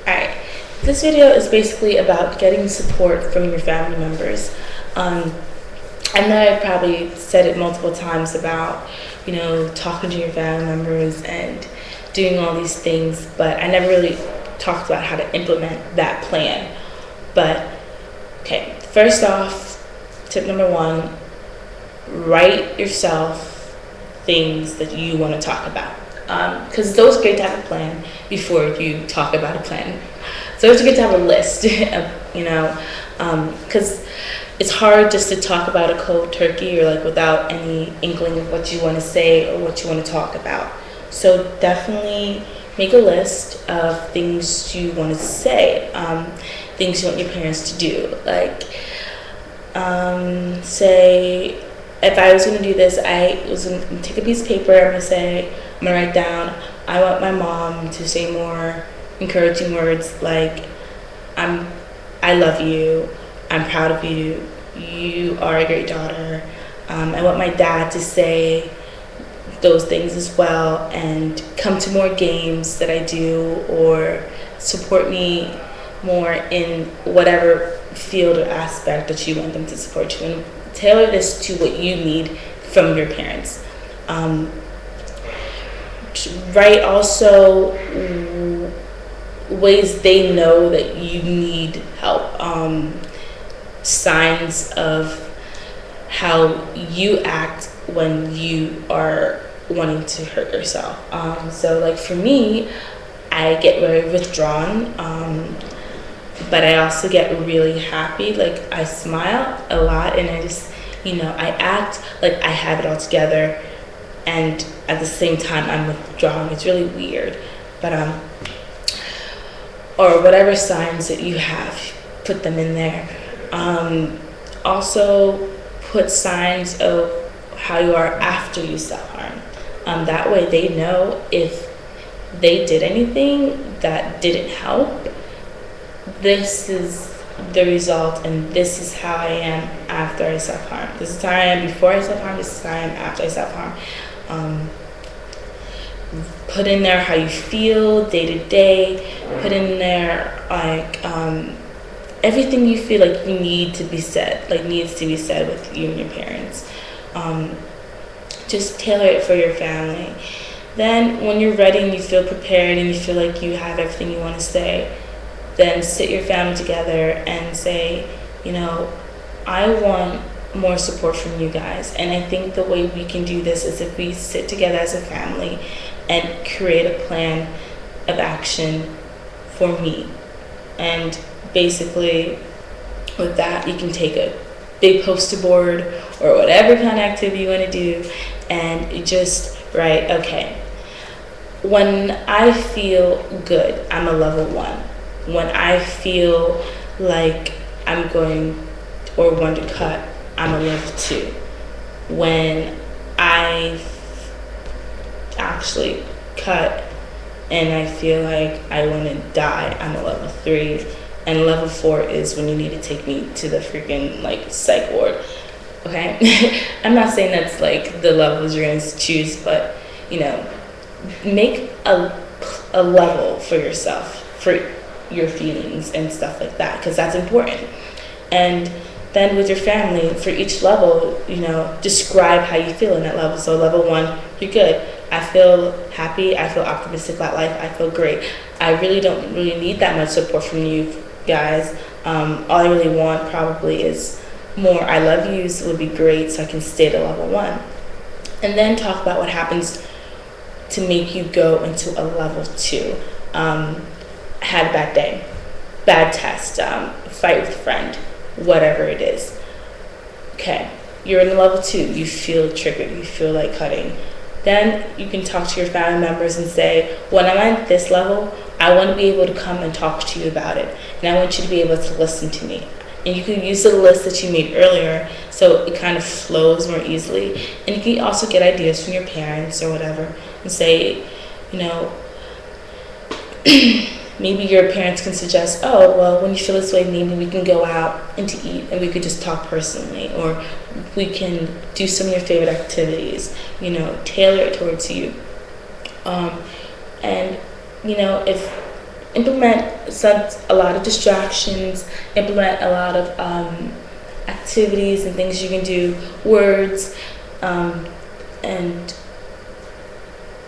Alright, this video is basically about getting support from your family members. I know I've probably said it multiple times about, talking to your family members and doing all these things, but I never really talked about how to implement that plan. But, okay, first off, tip number one, write yourself things that you want to talk about. Because it's always great to have a plan before you talk about a plan. So it's good to have a list, because it's hard just to talk about a cold turkey or like without any inkling of what you want to say or what you want to talk about. So definitely make a list of things you want to say, things you want your parents to do. Like, say, if I was going to do this, I was going to take a piece of paper, I'm going to write down, I want my mom to say more encouraging words like, I love you, I'm proud of you, you are a great daughter. I want my dad to say those things as well and come to more games that I do or support me more in whatever field or aspect that you want them to support you in. Tailor this to what you need from your parents. Write also ways they know that you need help. Signs of how you act when you are wanting to hurt yourself. So like for me, I get very withdrawn, but I also get really happy. Like I smile a lot and I just, I act like I have it all together and at the same time I'm withdrawn. It's really weird, but or whatever signs that you have, put them in there. Also put signs of how you are after you self-harm. That way they know if they did anything that didn't help, this is the result and this is how I am after I self-harm. This is how I am before I self-harm, this is how I am after I self-harm. Put in there how you feel day to day. Put in there like everything you feel like you need to be said, like needs to be said with you and your parents. Just tailor it for your family. Then when you're ready and you feel prepared and you feel like you have everything you want to say, then sit your family together and say, I want more support from you guys. And I think the way we can do this is if we sit together as a family and create a plan of action for me. And basically with that, you can take a big poster board or whatever kind of activity you want to do and you just write, okay, when I feel good, I'm a level 1. When I feel like I'm going or want to cut, I'm a level 2. When I actually cut and I feel like I want to die, I'm a level 3. And level 4 is when you need to take me to the freaking psych ward. Okay? I'm not saying that's the levels you're going to choose, but make a level for yourself, for your feelings and stuff like that, because that's important. And then with your family, for each level, describe how you feel in that level. So level 1, you're good. I feel happy. I feel optimistic about life. I feel great. I really don't need that much support from you guys. All I really want probably is more I love yous would be great so I can stay to level 1. And then talk about what happens to make you go into a level 2. Had a bad day, bad test, fight with a friend, whatever it is. Okay, you're in level 2, you feel triggered, you feel like cutting. Then you can talk to your family members and say, when I'm at this level, I want to be able to come and talk to you about it. And I want you to be able to listen to me. And you can use the list that you made earlier so it kind of flows more easily. And you can also get ideas from your parents or whatever and say, maybe your parents can suggest, oh, well, when you feel this way, maybe we can go out and to eat and we could just talk personally, or we can do some of your favorite activities, tailor it towards you. And, if implement a lot of distractions, implement a lot of activities and things you can do, words, and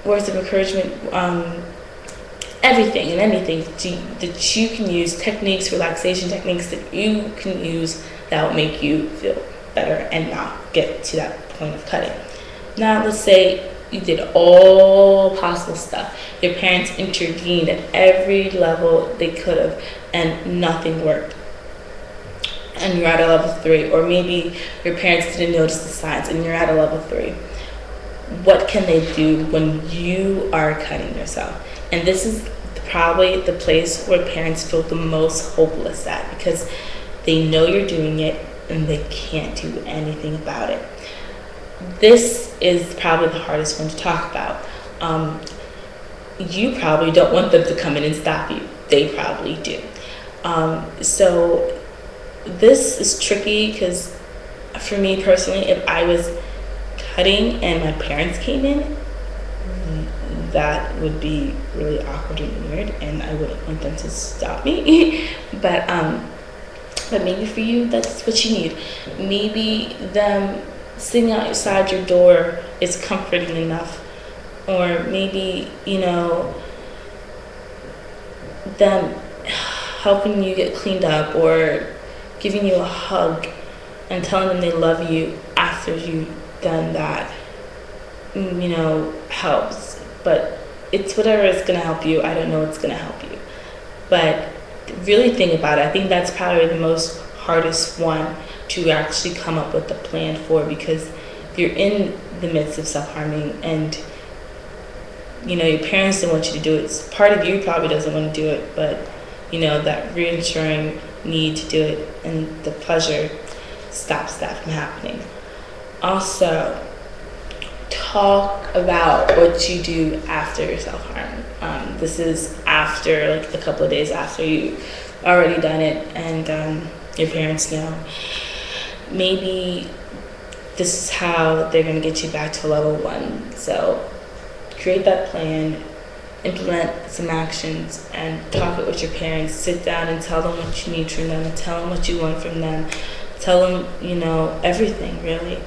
words of encouragement, everything and anything that you can use, techniques, relaxation techniques that you can use that will make you feel better and not get to that point of cutting. Now, let's say you did all possible stuff. Your parents intervened at every level they could have, and nothing worked. And you're at a level 3, or maybe your parents didn't notice the signs, and you're at a level 3. What can they do when you are cutting yourself? And this is probably the place where parents feel the most hopeless at, because they know you're doing it and they can't do anything about it. This is probably the hardest one to talk about. You probably don't want them to come in and stop you. They probably do. So this is tricky, because for me personally, if I was cutting and my parents came in, that would be really awkward and weird, and I wouldn't want them to stop me. But maybe for you, that's what you need. Maybe them sitting outside your door is comforting enough, or maybe, them helping you get cleaned up, or giving you a hug and telling them they love you after you've done that, helps. But it's whatever is going to help you. I don't know what's going to help you. But really think about it. I think that's probably the most hardest one to actually come up with a plan for, because you're in the midst of self-harming, and your parents don't want you to do it. Part of you probably doesn't want to do it, but that reassuring need to do it and the pleasure stops that from happening. Also, talk about what you do after your self-harm. This is after, like, a couple of days after you've already done it, and your parents know. Maybe this is how they're going to get you back to level 1. So create that plan, implement some actions, and talk it with your parents. Sit down and tell them what you need from them, and tell them what you want from them. Tell them, everything, really.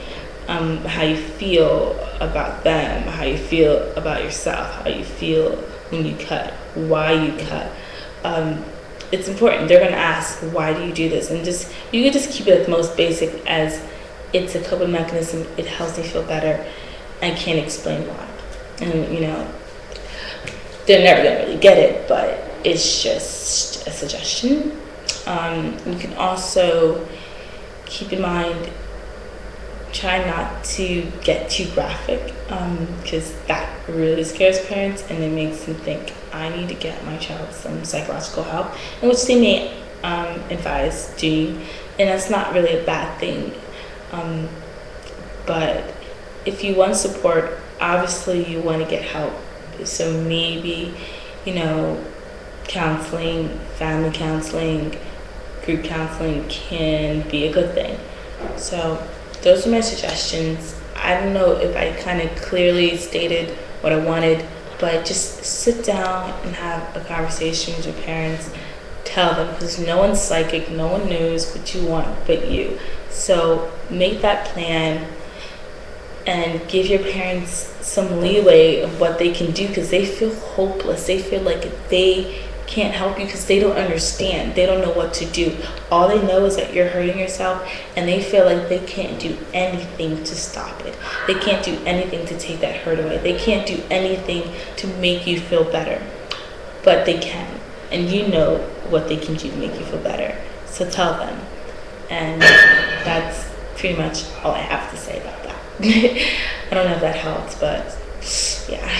How you feel about them, how you feel about yourself, how you feel when you cut, why you cut. It's important. They're going to ask, why do you do this? And you can just keep it at the most basic, as it's a coping mechanism. It helps me feel better. I can't explain why. And, they're never going to really get it, but it's just a suggestion. You can also keep in mind, try not to get too graphic, because that really scares parents, and it makes them think, I need to get my child some psychological help, in which they may advise doing, and that's not really a bad thing. But if you want support, obviously you want to get help. So maybe, counseling, family counseling, group counseling can be a good thing. So those are my suggestions. I don't know if I kind of clearly stated what I wanted, but just sit down and have a conversation with your parents. Tell them, because no one's psychic, no one knows what you want but you. So make that plan and give your parents some leeway of what they can do, because they feel hopeless. They feel like they can't help you because they don't understand. They don't know what to do. All they know is that you're hurting yourself, and they feel like they can't do anything to stop it. They can't do anything to take that hurt away. They can't do anything to make you feel better. But they can. And you know what they can do to make you feel better. So tell them. And that's pretty much all I have to say about that. I don't know if that helps, but yeah.